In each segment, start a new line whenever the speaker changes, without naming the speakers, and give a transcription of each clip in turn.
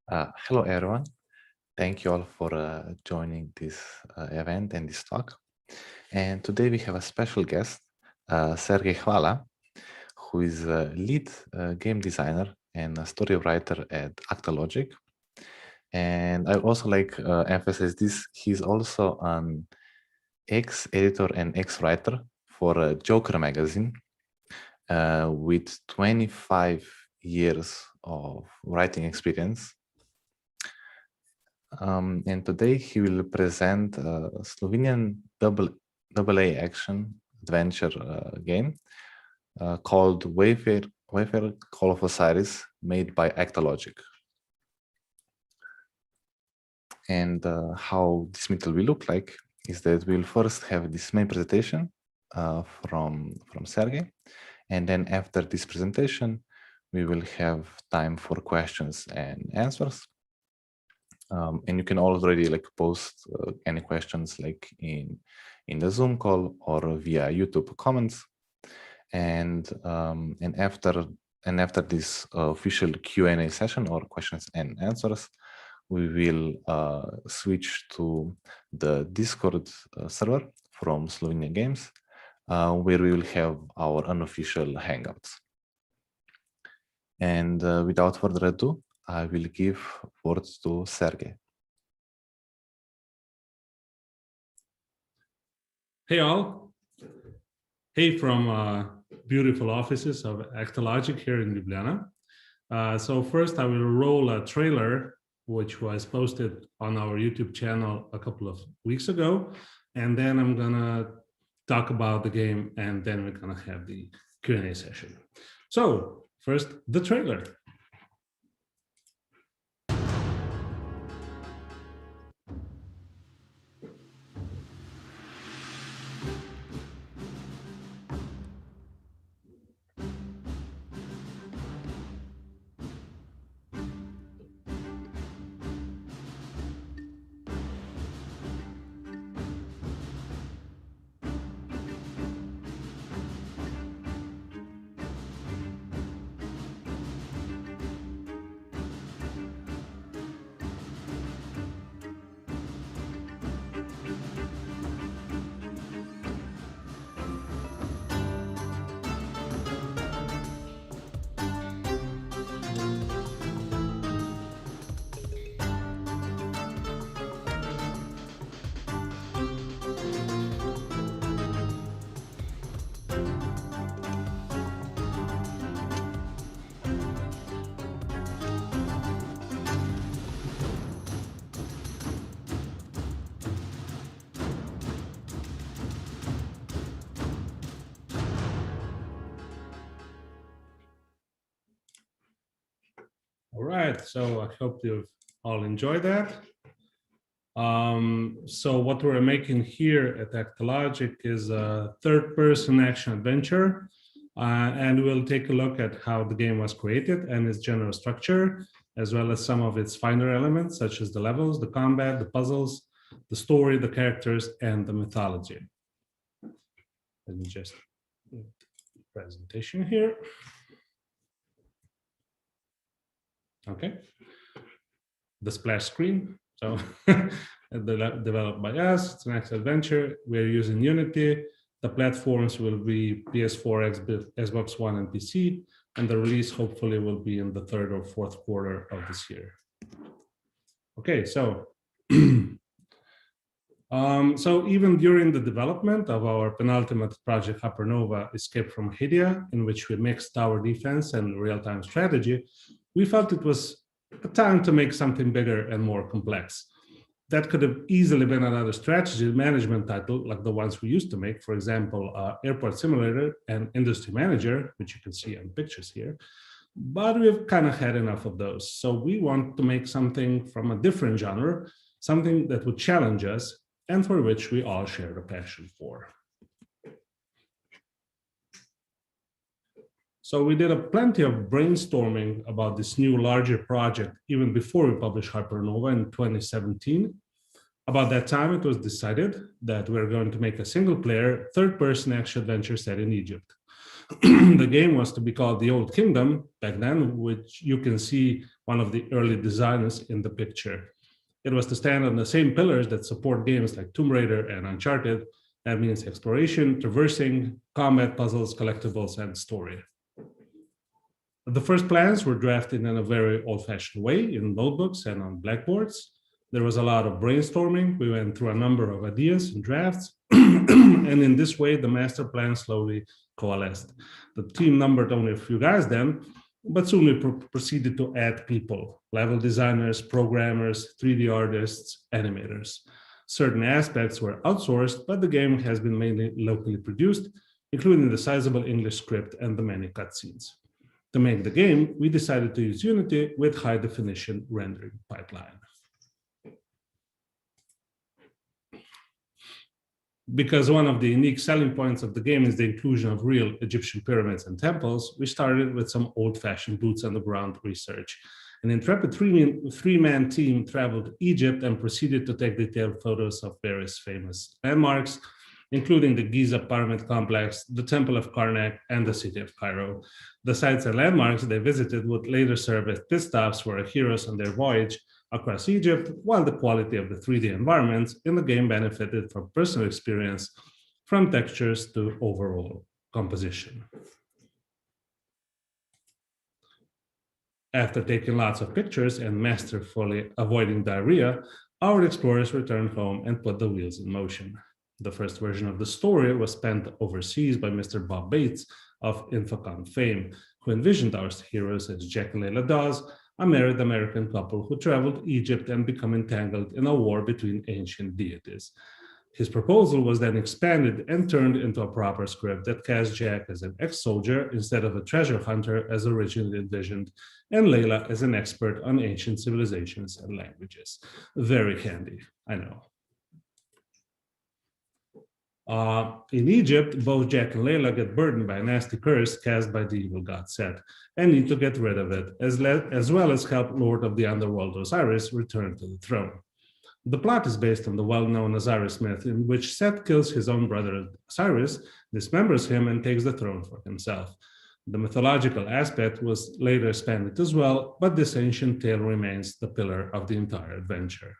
Hello, everyone. Thank you all for joining this event and this talk. And today we have a special guest, Sergej Hvala, who is a lead game designer and a storywriter at ActaLogic. And I also like emphasize this, he's also an ex-editor and ex-writer for Joker magazine with 25 years of writing experience. And today he will present a Slovenian AA action adventure game called Wayfarers, Call of Osiris, made by ActaLogic. And how this meeting will look like is that we'll first have this main presentation from Sergej, and then after this presentation, we will have time for questions and answers. And you can already post any questions in the Zoom call or via YouTube comments. And after this official Q&A session or questions and answers, we will switch to the Discord server from Slovenia Games, where we will have our unofficial hangouts. And without further ado, I will give words to Sergej.
Hey all. Hey from beautiful offices of ActaLogic here in Ljubljana. So first I will roll a trailer which was posted on our YouTube channel a couple of weeks ago. And then I'm gonna talk about the game, and then we're gonna have the Q&A session. So first, the trailer. All right, so I hope you've all enjoyed that. So what we're making here at ActaLogic is a third-person action adventure, and we'll take a look at how the game was created and its general structure, as well as some of its finer elements, such as the levels, the combat, the puzzles, the story, the characters, and the mythology. Let me just put the presentation here. Okay, the splash screen. So developed by us, it's an action adventure. We're using Unity. The platforms will be PS4, Xbox One, and PC, and the release hopefully will be in the 3rd or 4th quarter of this year. Okay, so so even during the development of our penultimate project, Hypernova Escape from Hydia, in which we mixed tower defense and real-time strategy, we felt it was a time to make something bigger and more complex. That could have easily been another strategy management title like the ones we used to make, for example, Airport Simulator and Industry Manager, which you can see on pictures here. But we've kind of had enough of those. So we want to make something from a different genre, something that would challenge us and for which we all share a passion for. So we did plenty of brainstorming about this new larger project even before we published Hypernova in 2017. About that time, it was decided that we're going to make a single-player, third-person action adventure set in Egypt. The game was to be called The Old Kingdom back then, which you can see one of the early designers in the picture. It was to stand on the same pillars that support games like Tomb Raider and Uncharted. That means exploration, traversing, combat, puzzles, collectibles, and story. The first plans were drafted in a very old-fashioned way in notebooks and on blackboards. There was a lot of brainstorming. We went through a number of ideas and drafts. And in this way, the master plan slowly coalesced. The team numbered only a few guys then, but soon we proceeded to add people: level designers, programmers, 3D artists, animators. Certain aspects were outsourced, but the game has been mainly locally produced, including the sizable English script and the many cutscenes. To make the game, we decided to use Unity with high-definition rendering pipeline. Because one of the unique selling points of the game is the inclusion of real Egyptian pyramids and temples, we started with some old-fashioned boots-on-the-ground research. An intrepid three-man team traveled to Egypt and proceeded to take detailed photos of various famous landmarks, including the Giza Pyramid Complex, the Temple of Karnak, and the city of Cairo. The sites and landmarks they visited would later serve as pit stops for our heroes on their voyage across Egypt, while the quality of the 3D environments in the game benefited from personal experience, from textures to overall composition. After taking lots of pictures and masterfully avoiding diarrhea, our explorers returned home and put the wheels in motion. The first version of the story was penned overseas by Mr. Bob Bates of Infocom fame, who envisioned our heroes as Jack and Layla Dawes, a married American couple who traveled Egypt and become entangled in a war between ancient deities. His proposal was then expanded and turned into a proper script that cast Jack as an ex-soldier instead of a treasure hunter as originally envisioned, and Layla as an expert on ancient civilizations and languages. Very handy, I know. In Egypt, both Jack and Layla get burdened by a nasty curse cast by the evil god Set and need to get rid of it, as well as help Lord of the Underworld Osiris return to the throne. The plot is based on the well-known Osiris myth, in which Set kills his own brother Osiris, dismembers him, and takes the throne for himself. The mythological aspect was later expanded as well, but this ancient tale remains the pillar of the entire adventure.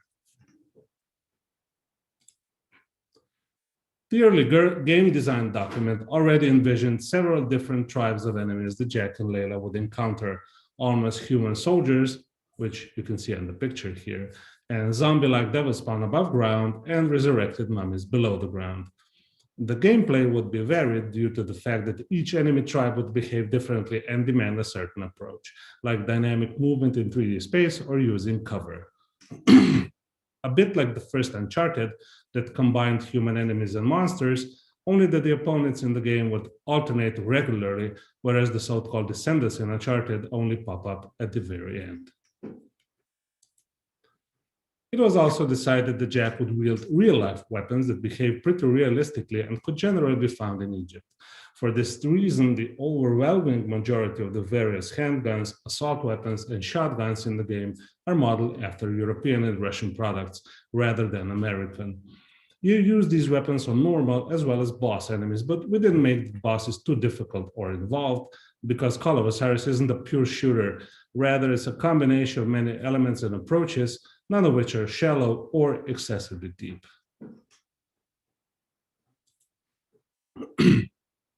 The early game design document already envisioned several different tribes of enemies that Jack and Layla would encounter: almost human soldiers, which you can see on the picture here, and zombie-like devil spawn above ground, and resurrected mummies below the ground. The gameplay would be varied due to the fact that each enemy tribe would behave differently and demand a certain approach, like dynamic movement in 3D space or using cover. A bit like the first Uncharted that combined human enemies and monsters, only that the opponents in the game would alternate regularly, whereas the so-called descendants in Uncharted only pop up at the very end. It was also decided that Jack would wield real-life weapons that behave pretty realistically and could generally be found in Egypt. For this reason, the overwhelming majority of the various handguns, assault weapons, and shotguns in the game are modeled after European and Russian products rather than American. You use these weapons on normal as well as boss enemies, but we didn't make the bosses too difficult or involved, because Call of Osiris isn't a pure shooter. Rather, it's a combination of many elements and approaches, none of which are shallow or excessively deep.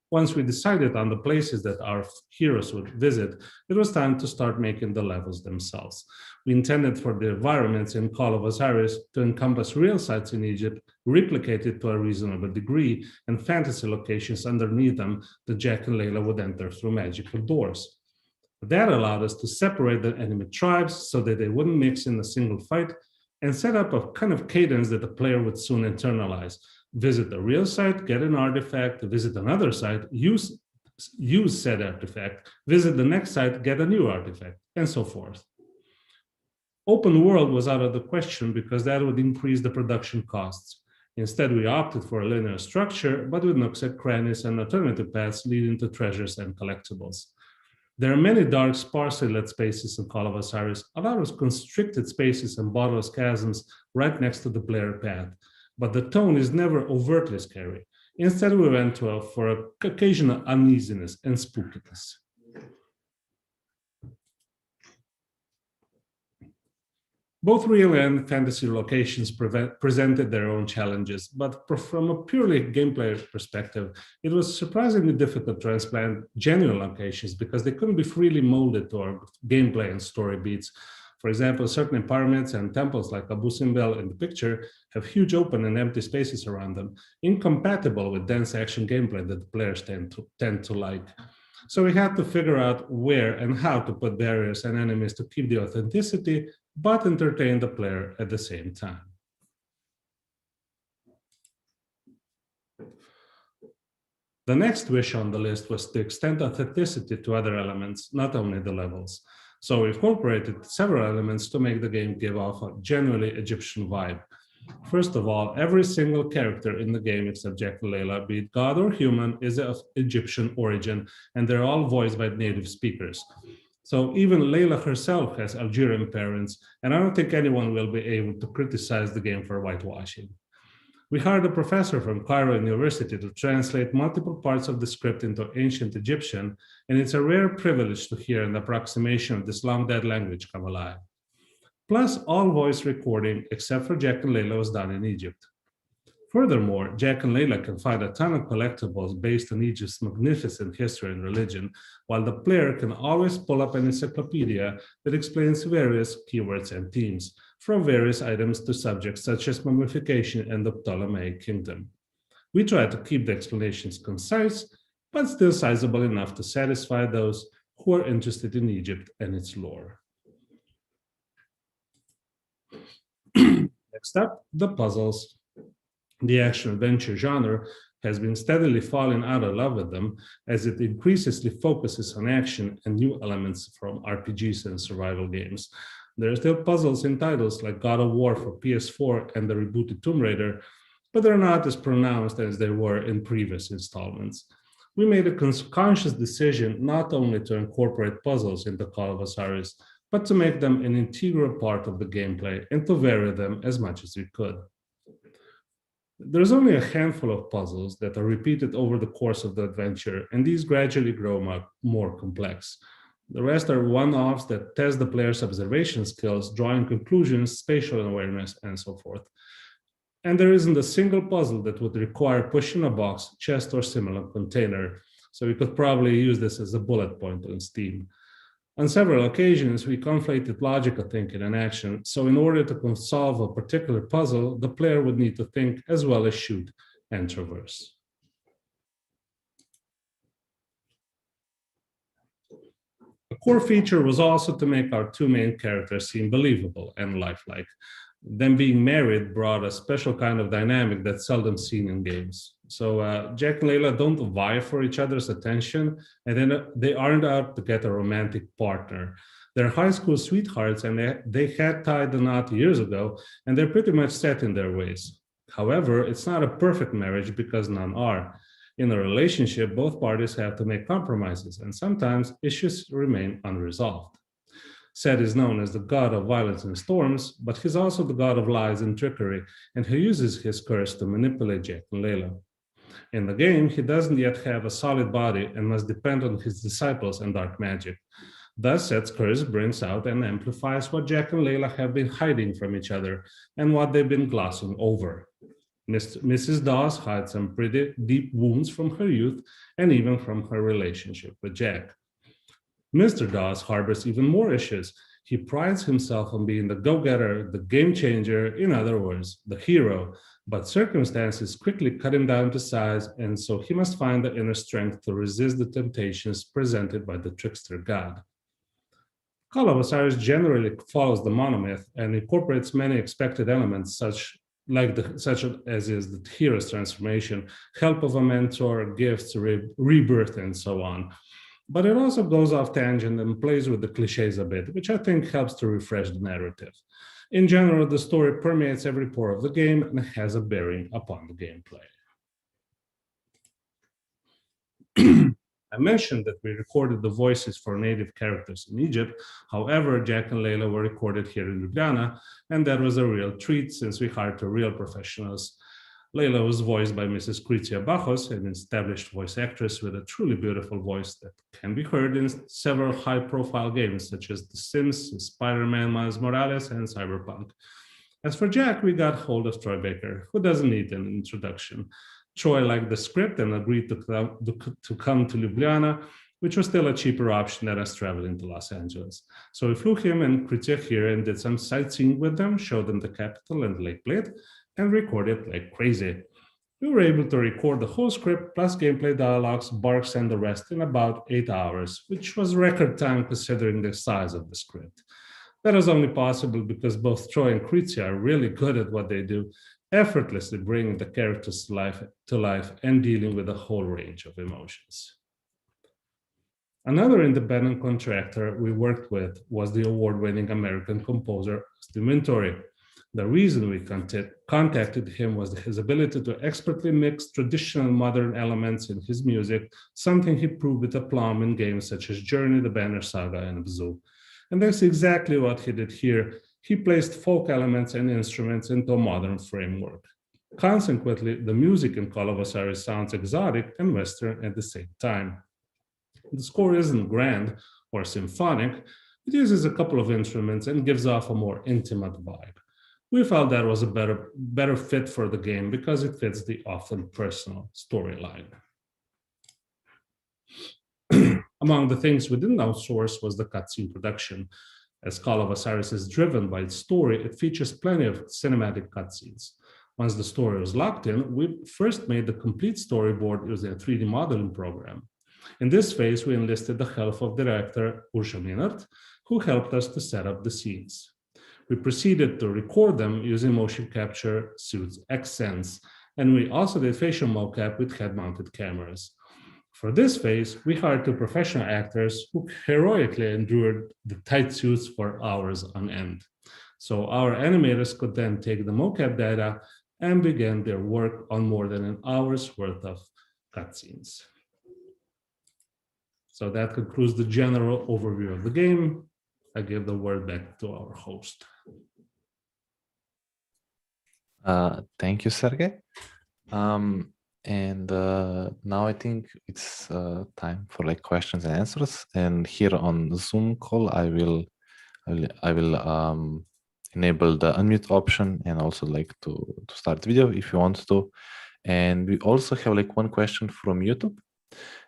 Once we decided on the places that our heroes would visit, it was time to start making the levels themselves. We intended for the environments in Call of Osiris to encompass real sites in Egypt, replicated to a reasonable degree, and fantasy locations underneath them that Jack and Layla would enter through magical doors. That allowed us to separate the enemy tribes so that they wouldn't mix in a single fight, and set up a kind of cadence that the player would soon internalize. Visit the real site, get an artifact, visit another site, use said artifact, visit the next site, get a new artifact, and so forth. Open world was out of the question because that would increase the production costs. Instead, we opted for a linear structure, but with nooks and crannies and alternative paths leading to treasures and collectibles. There are many dark, sparsely lit spaces in Call of Osiris, a lot of constricted spaces and bottomless chasms right next to the player path. But the tone is never overtly scary. Instead, we went for an occasional uneasiness and spookiness. Both real and fantasy locations presented their own challenges, but from a purely gameplay perspective, it was surprisingly difficult to transplant genuine locations because they couldn't be freely molded to our gameplay and story beats. For example, certain pyramids and temples like Abu Simbel in the picture have huge open and empty spaces around them, incompatible with dense action gameplay that the players tend to like. So we had to figure out where and how to put barriers and enemies to keep the authenticity, but entertain the player at the same time. The next wish on the list was to extend authenticity to other elements, not only the levels. So we incorporated several elements to make the game give off a genuinely Egyptian vibe. First of all, every single character in the game except Jack and Layla, be it god or human, is of Egyptian origin, and they're all voiced by native speakers. So even Layla herself has Algerian parents, and I don't think anyone will be able to criticize the game for whitewashing. We hired a professor from Cairo University to translate multiple parts of the script into ancient Egyptian, and it's a rare privilege to hear an approximation of this long-dead language come alive. Plus, all voice recording, except for Jack and Layla, was done in Egypt. Furthermore, Jack and Layla can find a ton of collectibles based on Egypt's magnificent history and religion, while the player can always pull up an encyclopedia that explains various keywords and themes, from various items to subjects such as mummification and the Ptolemaic kingdom. We try to keep the explanations concise, but still sizable enough to satisfy those who are interested in Egypt and its lore. Next up, the puzzles. The action-adventure genre has been steadily falling out of love with them as it increasingly focuses on action and new elements from RPGs and survival games. There are still puzzles in titles like God of War for PS4 and the rebooted Tomb Raider, but they're not as pronounced as they were in previous installments. We made a conscious decision not only to incorporate puzzles into Call of Osiris, but to make them an integral part of the gameplay and to vary them as much as we could. There's only a handful of puzzles that are repeated over the course of the adventure, and these gradually grow more complex. The rest are one-offs that test the player's observation skills, drawing conclusions, spatial awareness, and so forth. And there isn't a single puzzle that would require pushing a box, chest, or similar container, so we could probably use this as a bullet point on Steam. On several occasions, we conflated logical thinking and action, so in order to solve a particular puzzle, the player would need to think as well as shoot and traverse. A core feature was also to make our two main characters seem believable and lifelike. Them being married brought a special kind of dynamic that's seldom seen in games. So Jack and Layla don't vie for each other's attention, and then they aren't out to get a romantic partner. They're high school sweethearts, and they had tied the knot years ago, and they're pretty much set in their ways. However, it's not a perfect marriage because none are. In a relationship, both parties have to make compromises, and sometimes issues remain unresolved. Set is known as the god of violence and storms, but he's also the god of lies and trickery, and he uses his curse to manipulate Jack and Layla. In the game, he doesn't yet have a solid body and must depend on his disciples and dark magic. Thus, Set's curse brings out and amplifies what Jack and Layla have been hiding from each other and what they've been glossing over. Mrs. Dawes hides some pretty deep wounds from her youth and even from her relationship with Jack. Mr. Dawes harbors even more issues. He prides himself on being the go-getter, the game changer, in other words, the hero, but circumstances quickly cut him down to size, and so he must find the inner strength to resist the temptations presented by the trickster god. Call of Osiris generally follows the monomyth and incorporates many expected elements such as is the hero's transformation, help of a mentor, gifts, rebirth, and so on. But it also goes off tangent and plays with the cliches a bit, which I think helps to refresh the narrative. In general, the story permeates every pore of the game and has a bearing upon the gameplay. I mentioned that we recorded the voices for native characters in Egypt. However, Jack and Layla were recorded here in Ljubljana, and that was a real treat since we hired two real professionals. Layla was voiced by Mrs. Kritia Bajos, an established voice actress with a truly beautiful voice that can be heard in several high-profile games such as The Sims, Spider-Man, Miles Morales, and Cyberpunk. As for Jack, we got hold of Troy Baker, who doesn't need an introduction. Troy liked the script and agreed to come to Ljubljana, which was still a cheaper option than us traveling to Los Angeles. So we flew him and Kritia here and did some sightseeing with them, showed them the capital and Lake Blade, and recorded like crazy. We were able to record the whole script plus gameplay dialogues, barks, and the rest in about 8 hours, which was record time considering the size of the script. That is only possible because both Troy and Kritia are really good at what they do, effortlessly bringing the characters to life and dealing with a whole range of emotions. Another independent contractor we worked with was the award-winning American composer Stu Mintori. The reason we contacted him was his ability to expertly mix traditional modern elements in his music, something he proved with aplomb in games such as Journey, The Banner Saga, and Bzoo. And that's exactly what he did here. He placed folk elements and instruments into a modern framework. Consequently, the music in Call of Osiris sounds exotic and Western at the same time. The score isn't grand or symphonic. It uses a couple of instruments and gives off a more intimate vibe. We felt that was a better fit for the game because it fits the often personal storyline. Among the things we didn't outsource was the cutscene production. As Call of Osiris is driven by its story, it features plenty of cinematic cutscenes. Once the story was locked in, we first made the complete storyboard using a 3D modeling program. In this phase, we enlisted the help of director Urša Minart, who helped us to set up the scenes. We proceeded to record them using motion capture suits Xsense, and we also did facial mocap with head-mounted cameras. For this phase, we hired 2 professional actors who heroically endured the tight suits for hours on end. So our animators could then take the mocap data and begin their work on more than an hour's worth of cutscenes. So that concludes the general overview of the game. I give the word back to our host.
Thank you, Sergej. And now I think it's time for like questions and answers. And here on the Zoom call, I will enable the unmute option and also like to start video if you want to. And we also have like one question from YouTube,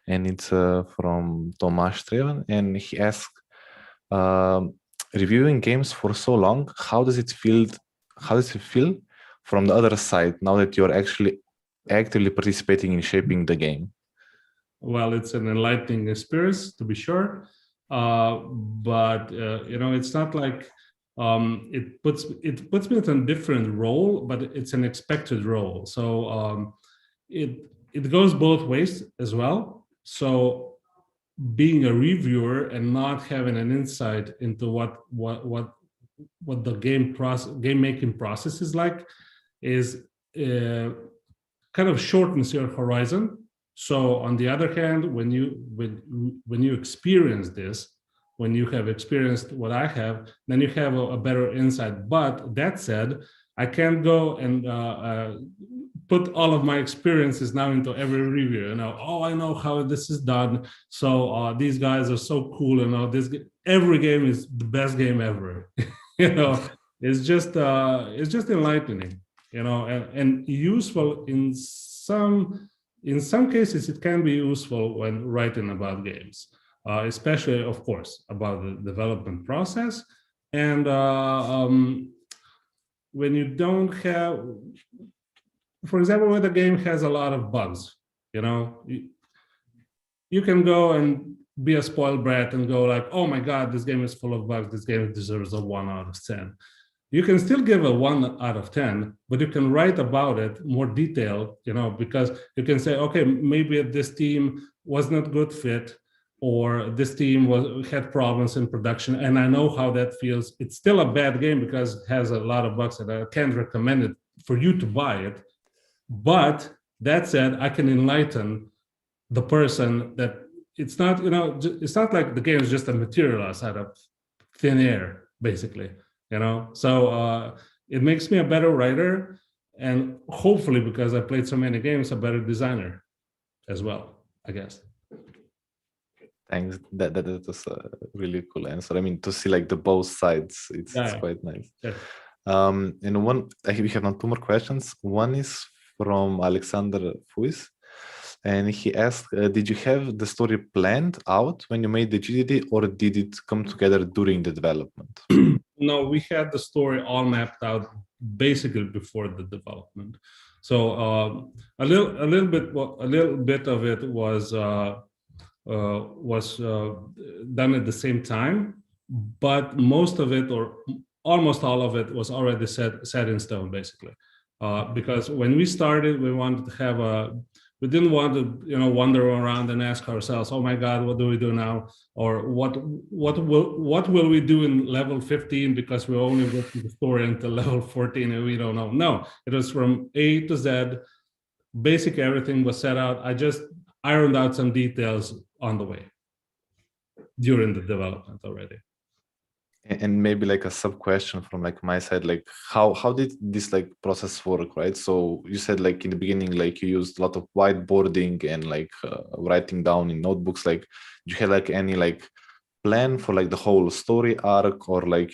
and it's from Tomasz Trevan, and he asked, reviewing games for so long, how does it feel from the other side now that you're actually actively participating in shaping the game?
Well, it's an enlightening experience, to be sure, but it's not like it puts me in a different role, but it's an expected role. So it goes both ways as well. So being a reviewer and not having an insight into what the game making process is like is kind of shortens your horizon. So on the other hand, when you experience this, when you have experienced what I have, then you have a better insight. But that said, I can't go and put all of my experiences now into every review. I know how this is done. So these guys are so cool. Every game is the best game ever. It's just enlightening. And useful in some cases. It can be useful when writing about games, especially, of course, about the development process. And when you don't have, for example, when the game has a lot of bugs, you can go and be a spoiled brat and go like, oh my God, this game is full of bugs. This game deserves a 1 out of 10. You can still give a 1 out of 10, but you can write about it more detailed, because you can say, okay, maybe this team was not good fit, or this team had problems in production, and I know how that feels. It's still a bad game because it has a lot of bugs, and I can't recommend it for you to buy it. But that said, I can enlighten the person that it's not, it's not like the game is just a materialized out of thin air, basically. So it makes me a better writer, and hopefully, because I played so many games, a better designer as well, I guess.
Thanks. That was a really cool answer. I mean, to see like the both sides, it's quite nice.
Yeah.
And we have now two more questions. One is from Alexander Fuis, and he asked, did you have the story planned out when you made the GDD, or did it come together during the development?
No, we had the story all mapped out basically before the development. So a little bit of it was done at the same time, but most of it, or almost all of it, was already set in stone, basically. Because when we started, we wanted to have we didn't want to, wander around and ask ourselves, oh my God, what do we do now? Or what will we do in level 15, because we only written the story until level 14 and we don't know. No, it was from A to Z. Basic everything was set out. I just ironed out some details on the way during the development already.
And maybe like a sub question from like my side, like how did this like process work, right? So you said like in the beginning, like you used a lot of whiteboarding and like writing down in notebooks. Like, do you have like any like plan for like the whole story arc, or like,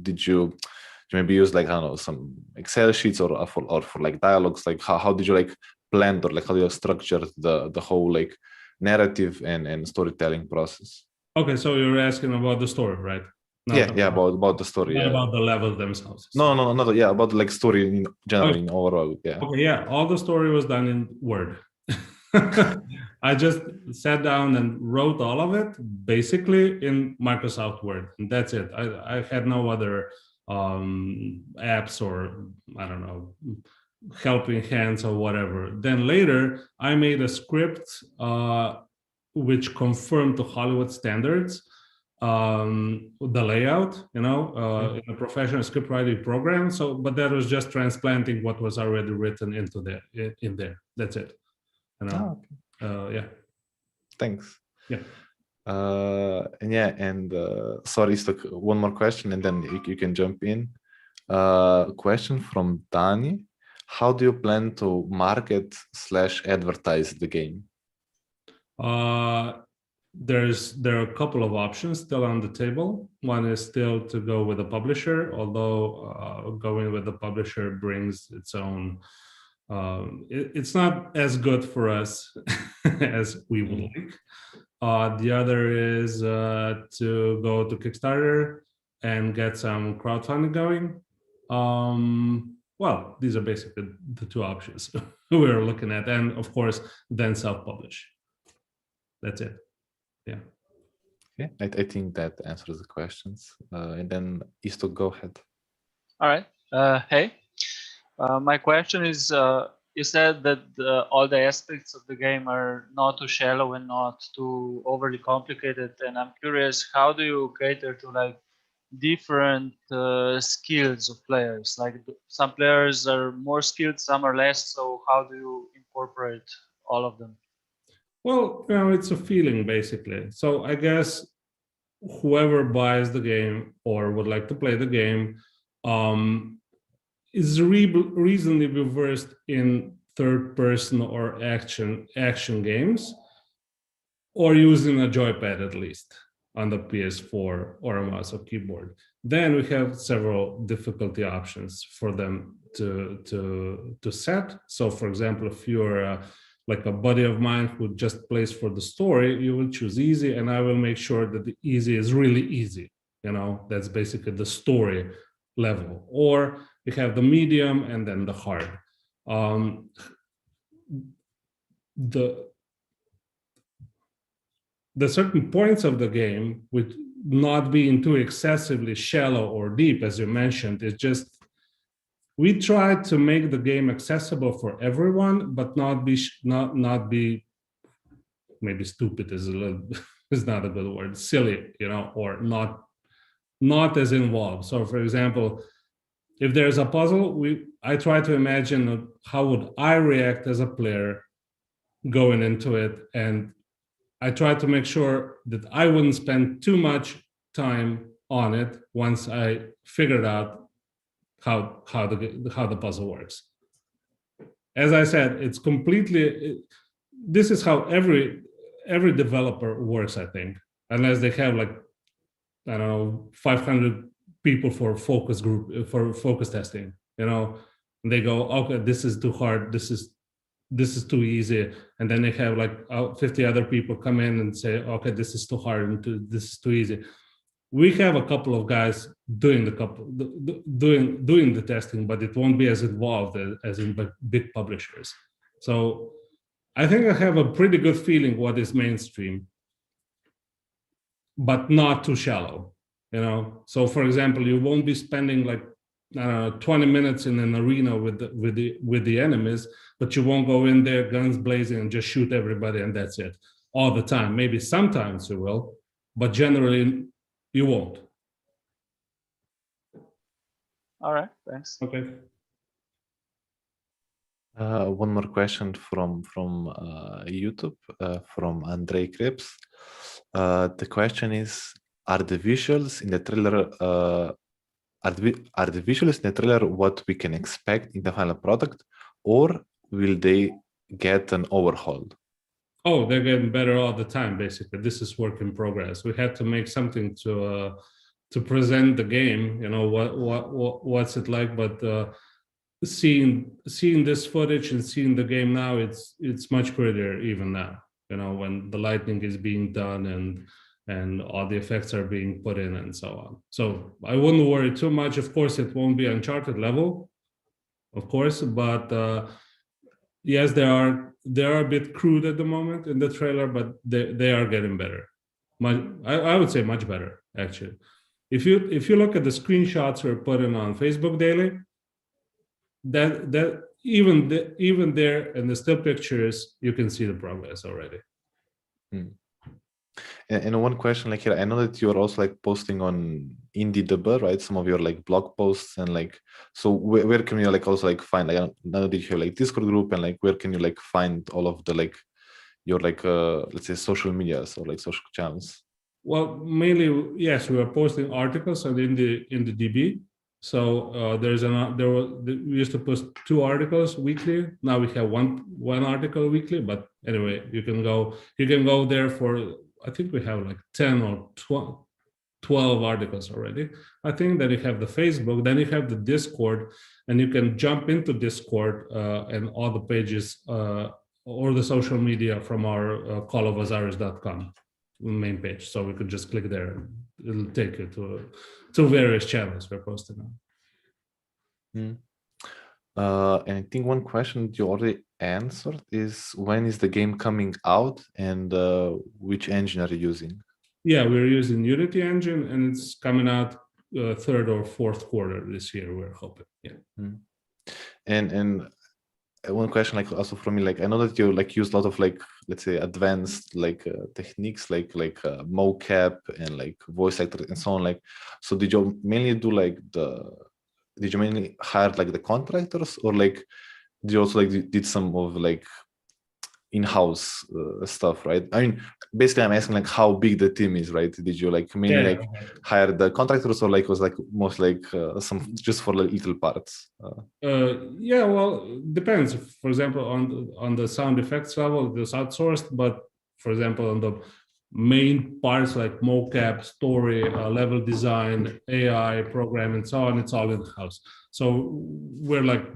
did you maybe use like, I don't know, some Excel sheets or for like dialogues? Like how did you like plan, or like how do you structure the whole like narrative and storytelling process?
Okay, so you're asking about the story, right?
About the story.
Not about the levels themselves.
No, about like story in general, in overall. Yeah.
Okay, yeah, all the story was done in Word. I just sat down and wrote all of it basically in Microsoft Word, and that's it. I had no other apps or, I don't know, helping hands or whatever. Then later, I made a script which conformed to Hollywood standards. The layout, in a professional script writing program. So, but that was just transplanting what was already written into there. In there, that's it. Yeah.
Thanks.
Yeah.
Sorry, one more question, and then you can jump in. Question from Dani: how do you plan to market / advertise the game?
There are a couple of options still on the table. One is still to go with a publisher, although going with the publisher brings its own, it's not as good for us as we would like. The other is to go to Kickstarter and get some crowdfunding going. Well, these are basically the two options we're looking at. And of course, then self-publish. That's it. Yeah.
Okay, I think that answers the questions. And then Isto, go ahead.
All right. Hey, my question is, you said that all the aspects of the game are not too shallow and not too overly complicated. And I'm curious, how do you cater to like different skills of players? Like some players are more skilled, some are less. So how do you incorporate all of them?
Well, it's a feeling basically. So I guess whoever buys the game or would like to play the game is reasonably versed in third-person or action games, or using a joypad at least on the PS4 or a mouse or keyboard. Then we have several difficulty options for them to set. So, for example, if you're like a buddy of mine who just plays for the story, you will choose easy, and I will make sure that the easy is really easy. That's basically the story level. Or you have the medium and then the hard. The certain points of the game, with not being too excessively shallow or deep, as you mentioned, is just, we try to make the game accessible for everyone, but not be maybe stupid is not a good word, silly, or not as involved. So, for example, if there's a puzzle, I try to imagine how would I react as a player going into it, and I try to make sure that I wouldn't spend too much time on it once I figured out how the puzzle works. as I said, it's completely. This is how every developer works, I think, unless they have like, I don't know, 500 people for focus group for focus testing. You know, they go, okay, this is too hard. This is too easy, and then they have like 50 other people come in and say, okay, this is too hard and this is too easy. We have a couple of guys doing doing the testing, but it won't be as involved as in big publishers. So I think I have a pretty good feeling what is mainstream, but not too shallow. You know, so for example, you won't be spending like 20 minutes in an arena with the enemies, but you won't go in there guns blazing and just shoot everybody and that's it all the time. Maybe sometimes you will, but generally you won't.
All right, thanks.
Okay.
One more question from YouTube, from Andrei Krebs. The question is: are the visuals in the trailer what we can expect in the final product, or will they get an overhaul?
Oh, they're getting better all the time. Basically, this is work in progress. We had to make something to present the game. You know what's it like, but seeing this footage and seeing the game now, it's much prettier even now. You know, when the lighting is being done and all the effects are being put in and so on. So I wouldn't worry too much. Of course, it won't be Uncharted level, of course, but yes, they are a bit crude at the moment in the trailer, but they are getting better. I would say much better, actually. If you look at the screenshots we're putting on Facebook daily, that even there in the still pictures, you can see the progress already.
And one question, like here, I know that you're also like posting on IndieDB, right? Some of your like blog posts and like, so where can you like also like find, like, I know that you have like Discord group, and like where can you like find all of the like your like let's say social medias or like social channels?
Well, mainly yes, we are posting articles on in the DB. So we used to post 2 articles weekly. Now we have one article weekly. But anyway, you can go there for, I think we have like 10 or 12 articles already. I think that you have the Facebook, then you have the Discord, and you can jump into Discord and all the pages or the social media from our callofosiris.com main page. So we could just click there and it'll take you to various channels we're posting on.
And I think one question you already answered is, when is the game coming out, and which engine are you using?
Yeah, we're using Unity engine, and it's coming out 3rd or 4th quarter this year, we're hoping. Yeah.
And one question, like also from me, like I know that you like use a lot of like, let's say, advanced like techniques like mocap and like voice actor and so on. Like, so did you mainly do like did you mainly hire like the contractors, or like did you also like did some of like in-house stuff, right? I mean, basically I'm asking like how big the team is, right? Did you like mainly like hire the contractors, or like was like most like some just for like little parts?
Yeah, well, depends. For example, on the sound effects level, it's outsourced, but for example, on the main parts like mocap, story, level design, AI, program, and so on, it's all in-house. So we're like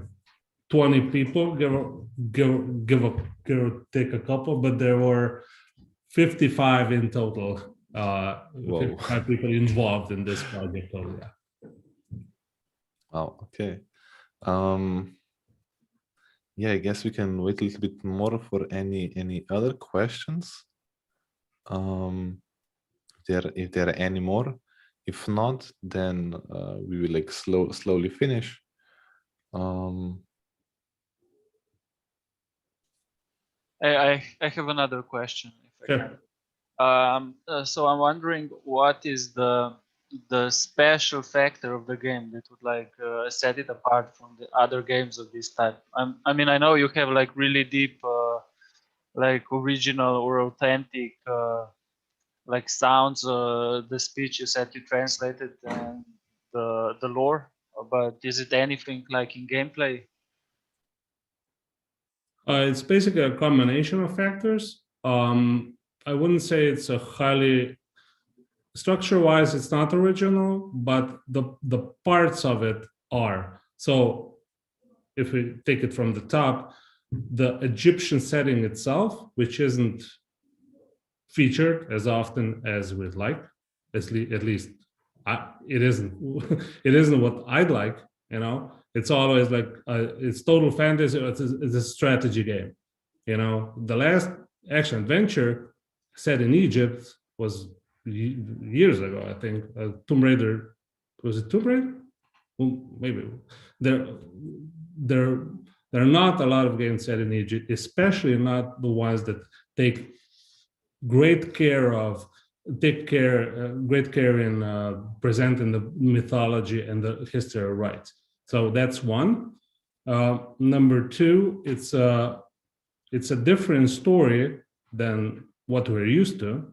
20 people, give or take a couple, but there were 55 in total. 55 people involved in this project. So yeah.
Wow. Okay. Yeah, I guess we can wait a little bit more for any other questions. If there are any more. If not, then we will like slowly finish.
I have another question, if I can. So I'm wondering, what is the special factor of the game that would like set it apart from the other games of this type? I mean, I know you have like really deep, like original or authentic, like sounds, the speech you said you translated, and the lore. But is it anything like in gameplay?
It's basically a combination of factors. I wouldn't say it's a highly structure-wise, it's not original, but the parts of it are. So if we take it from the top, the Egyptian setting itself, which isn't featured as often as we'd like, at least it isn't. It isn't what I'd like. You know, it's always like it's total fantasy. It's a strategy game. You know, the last action adventure set in Egypt was years ago. I think Tomb Raider, was it Tomb Raider? Well, maybe there are not a lot of games set in Egypt, especially not the ones that take great care in presenting the mythology and the history of rights. So that's one. Number two, it's a different story than what we're used to.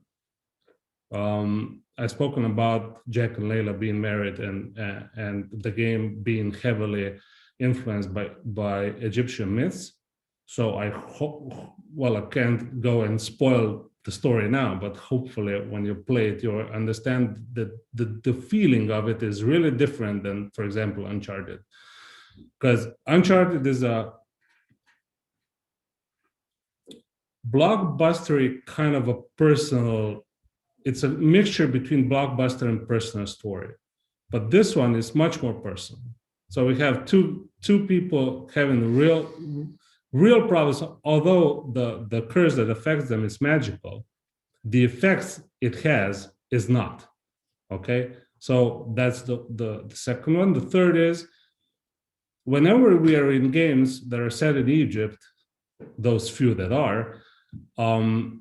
I've spoken about Jack and Layla being married and the game being heavily influenced by Egyptian myths. So I hope, well, I can't go and spoil the story now, but hopefully when you play it, you'll understand that the feeling of it is really different than, for example, Uncharted. Because Uncharted is a blockbustery kind of a personal, it's a mixture between blockbuster and personal story. But this one is much more personal. So we have two people having real problems, although the curse that affects them is magical, the effects it has is not. Okay, so that's the second one. The third is, whenever we are in games that are set in Egypt, those few that are,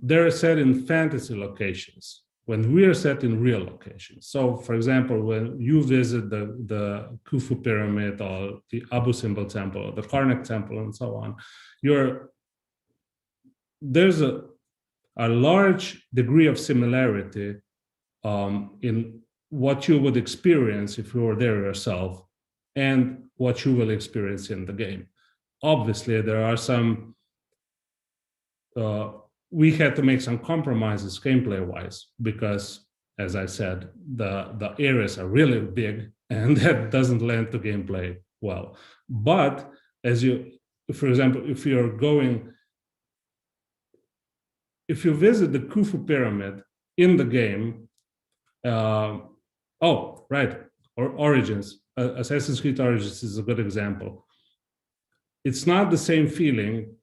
they're set in fantasy locations, when we are set in real locations. So, for example, when you visit the Khufu pyramid or the Abu Simbel temple or the Karnak temple and so on, there's a large degree of similarity in what you would experience if you were there yourself and what you will experience in the game. Obviously, there are some, we had to make some compromises gameplay-wise because, as I said, the areas are really big and that doesn't lend to gameplay well. But as you, for example, if you visit the Khufu pyramid in the game, Origins, Assassin's Creed Origins is a good example. It's not the same feeling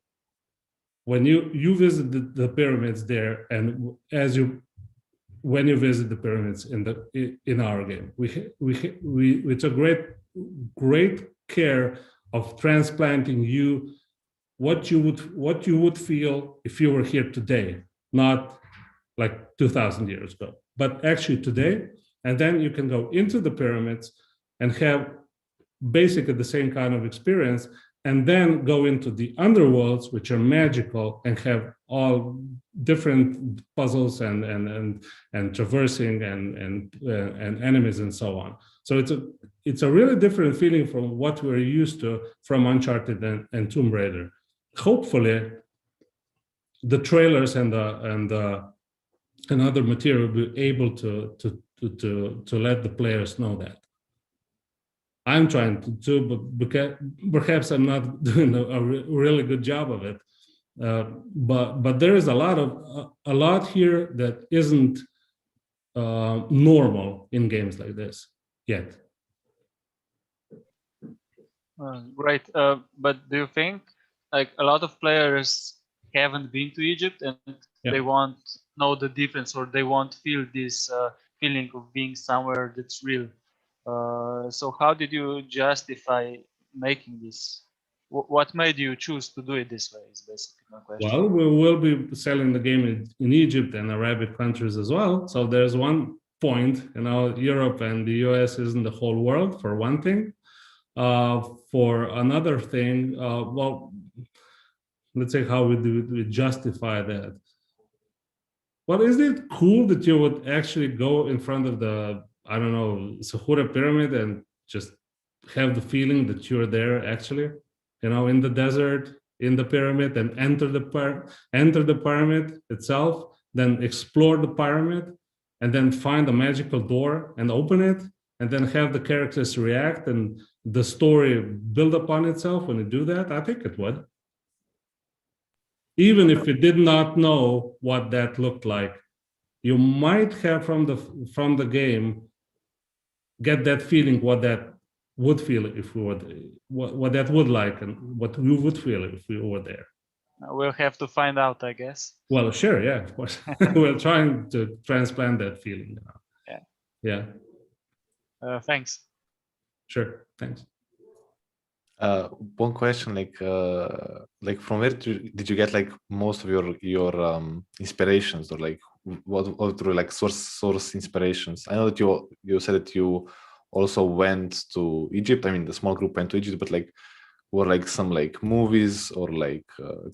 when you visit the pyramids there and when you visit the pyramids in our game. We took great care of transplanting you what you would feel if you were here today, not like 2,000 years ago, but actually today. And then you can go into the pyramids and have basically the same kind of experience, and then go into the underworlds, which are magical and have all different puzzles and traversing and enemies and so on. So it's a really different feeling from what we're used to from Uncharted and Tomb Raider. Hopefully, the trailers and other material will be able to let the players know that. I'm trying to do, but perhaps I'm not doing a really good job of it. But there is a lot here that isn't normal in games like this yet.
Right, but do you think like a lot of players haven't been to Egypt and they won't know the difference, or they won't feel this feeling of being somewhere that's real? So how did you justify making this? What made you choose to do it this way is basically my question.
Well, we will be selling the game in Egypt and Arabic countries as well. So there's one point, Europe and the US isn't the whole world, for one thing. For another thing, well, let's say how we justify that. Well, isn't it cool that you would actually go in front of the, I don't know, Sahura pyramid and just have the feeling that you're there actually, in the desert, in the pyramid and enter the pyramid itself, then explore the pyramid, and then find a magical door and open it, and then have the characters react and the story build upon itself when you do that? I think it would. Even if you did not know what that looked like, you might have from the game get that feeling what that would feel if we would, what that would like and what we would feel if we were there.
We'll have to find out, I guess.
Well, sure, yeah, of course. We're trying to transplant that feeling. Yeah.
Thanks.
Sure, thanks.
One question, like from where did you get like most of your inspirations, or like what were like source inspirations? I know that you said that you also went to Egypt. I mean, the small group went to Egypt, but like were like some like movies or like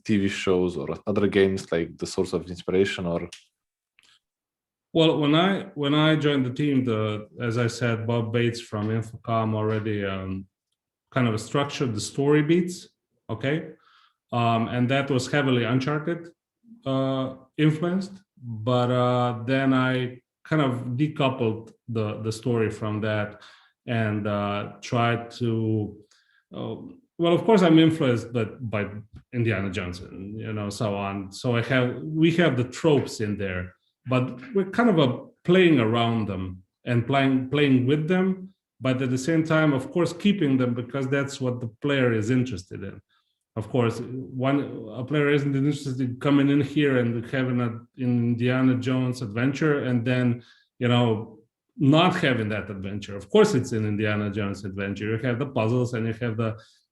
TV shows or other games like the source of inspiration? Or
well, when I joined the team, as I said, Bob Bates from Infocom already kind of structured the story beats, okay, and that was heavily Uncharted influenced. But then I kind of decoupled the story from that and tried to. Well, of course, I'm influenced by Indiana Jones and so on. So we have the tropes in there, but we're kind of playing around them and playing with them, but at the same time, of course, keeping them because that's what the player is interested in. Of course, a player isn't interested in coming in here and having an Indiana Jones adventure and then, not having that adventure. Of course, it's an Indiana Jones adventure. You have the puzzles and you have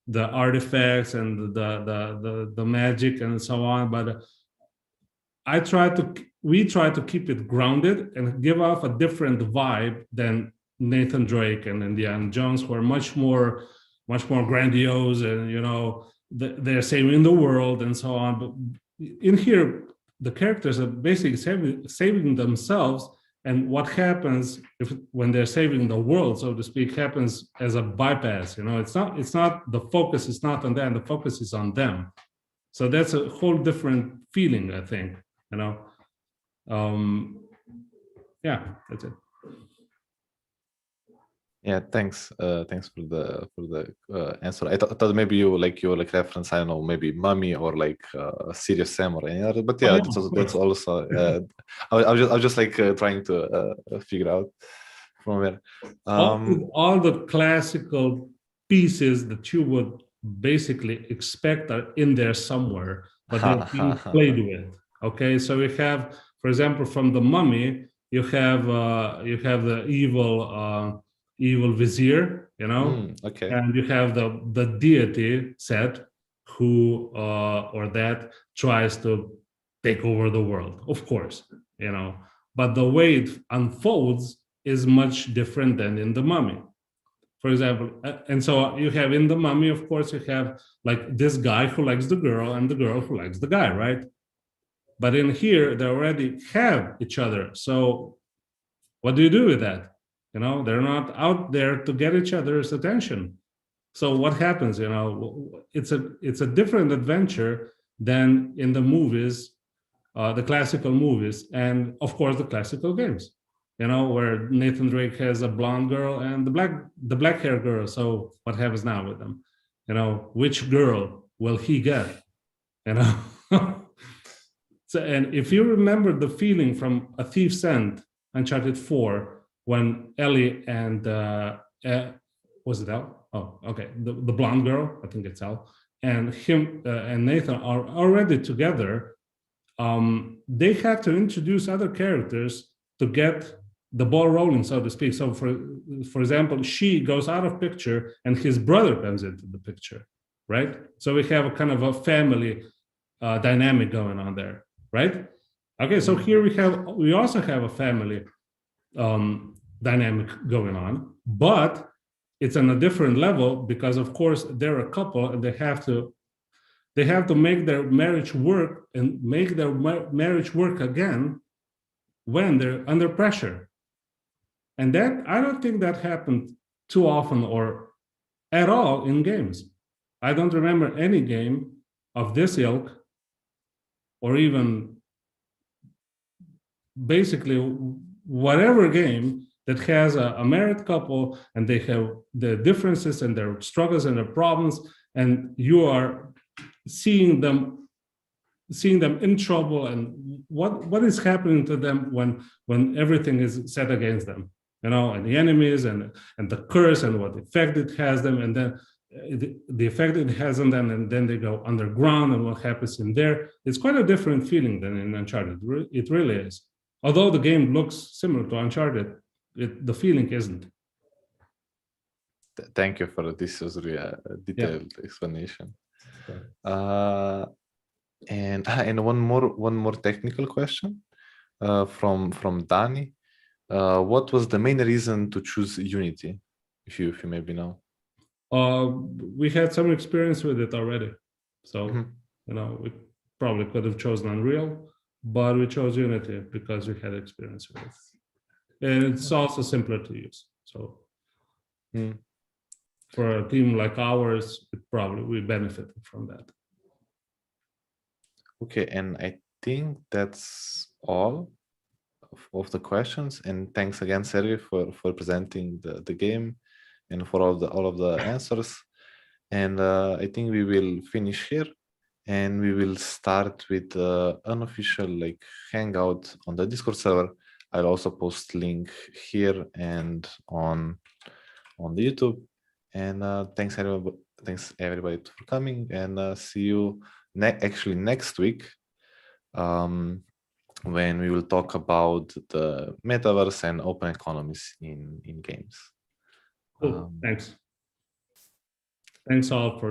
the artifacts and the magic and so on. But we try to keep it grounded and give off a different vibe than Nathan Drake and Indiana Jones, who are much more grandiose and they're saving the world and so on. But in here, the characters are basically saving themselves, and what happens when they're saving the world, so to speak, happens as a bypass. It's not the focus is not on them, the focus is on them. So that's a whole different feeling, I think. Yeah, that's it.
Yeah, thanks. Thanks for the answer. I thought maybe you reference, I don't know, maybe Mummy or like Serious Sam or any other. But yeah, that's also. I was just like trying to figure out from where.
All the classical pieces that you would basically expect are in there somewhere, but they're being played with. Okay, so we have, for example, from the Mummy, you have the evil vizier,
okay,
and you have the deity Set, who or that tries to take over the world, of course, but the way it unfolds is much different than in the Mummy, for example. And so you have in the Mummy, of course, you have like this guy who likes the girl and the girl who likes the guy, right? But in here, they already have each other. So what do you do with that? They're not out there to get each other's attention. So what happens? It's a different adventure than in the movies, the classical movies, and of course the classical games. Where Nathan Drake has a blonde girl and the black hair girl. So what happens now with them? Which girl will he get? So, and if you remember the feeling from A Thief's End, Uncharted 4. When Ellie and was it Elle? Oh, okay, the blonde girl, I think it's Elle, and him and Nathan are already together. They had to introduce other characters to get the ball rolling, so to speak. So, for example, she goes out of picture, and his brother comes into the picture, right? So we have a kind of a family dynamic going on there, right? Okay, so here we also have a family dynamic going on, but it's on a different level because, of course, they're a couple and they have to make their marriage work and make their marriage work again when they're under pressure. And that, I don't think that happened too often or at all in games. I don't remember any game of this ilk, or even basically whatever game that has a married couple and they have their differences and their struggles and their problems, and you are seeing them in trouble, and what is happening to them when everything is set against them, and the enemies and the curse and what effect it has them, and then the effect it has on them, and then they go underground and what happens in there. It's quite a different feeling than in Uncharted. It really is. Although the game looks similar to Uncharted, the feeling isn't.
Thank you for this really detailed explanation.
Okay.
And one more technical question from Dani. What was the main reason to choose Unity, if you maybe know?
We had some experience with it already, so we probably could have chosen Unreal, but we chose Unity because we had experience with it, and it's also simpler to use. So for a team like ours, we benefited from that.
Okay, and I think that's all of the questions. And thanks again, Sergej, for presenting the game and for all of the answers. And I think we will finish here, and we will start with unofficial hangout on the Discord server. I'll also post link here and on the YouTube. And thanks everybody for coming, and see you next week, when we will talk about the metaverse and open economies in games.
Cool. Thanks all for